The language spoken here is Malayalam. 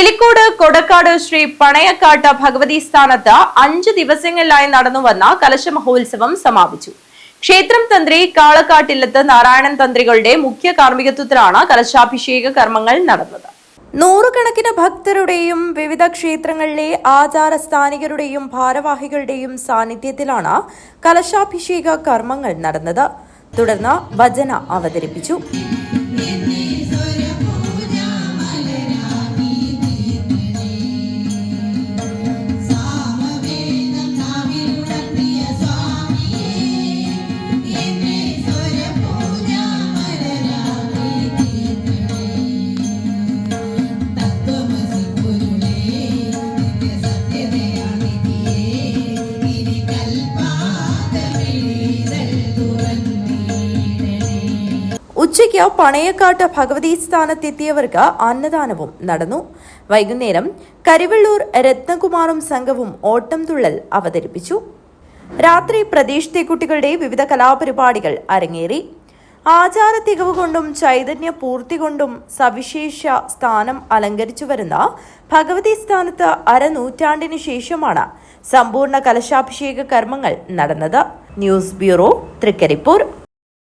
പിലിക്കോട് കൊടക്കാട് ശ്രീ പണയക്കാട്ട് ഭഗവതി സ്ഥാനത്ത് 5 ദിവസങ്ങളിലായി നടന്നുവന്ന കലശ മഹോത്സവം സമാപിച്ചു. ക്ഷേത്രം തന്ത്രി കാളക്കാട്ടില്ലത്ത് നാരായണൻ തന്ത്രികളുടെ മുഖ്യ കാർമ്മികത്വത്തിലാണ് കലശാഭിഷേക കർമ്മങ്ങൾ നടന്നത്. നൂറുകണക്കിന് ഭക്തരുടെയും വിവിധ ക്ഷേത്രങ്ങളിലെ ആചാരസ്ഥാനികരുടെയും ഭാരവാഹികളുടെയും സാന്നിധ്യത്തിലാണ് കലശാഭിഷേക കർമ്മങ്ങൾ നടന്നത്. തുടർന്ന് ഭജന അവതരിപ്പിച്ചു. ഉച്ചയ്ക്ക് പണയക്കാട്ട് ഭഗവതി സ്ഥാനത്തെത്തിയവർക്ക് അന്നദാനവും നടന്നു. വൈകുന്നേരം കരിവെള്ളൂർ രത്നകുമാറും സംഘവും ഓട്ടംതുള്ളൽ അവതരിപ്പിച്ചു. രാത്രി പ്രദേശത്തെ കുട്ടികളുടെ വിവിധ കലാപരിപാടികൾ അരങ്ങേറി. ആചാര തികവ് കൊണ്ടും ചൈതന്യ പൂർത്തി കൊണ്ടും സവിശേഷ സ്ഥാനം അലങ്കരിച്ചു വരുന്ന ഭഗവതി സ്ഥാനത്ത് അരനൂറ്റാണ്ടിനു ശേഷമാണ് സമ്പൂർണ്ണ കലശാഭിഷേക കർമ്മങ്ങൾ നടന്നത്. News bureau, Trikaripur.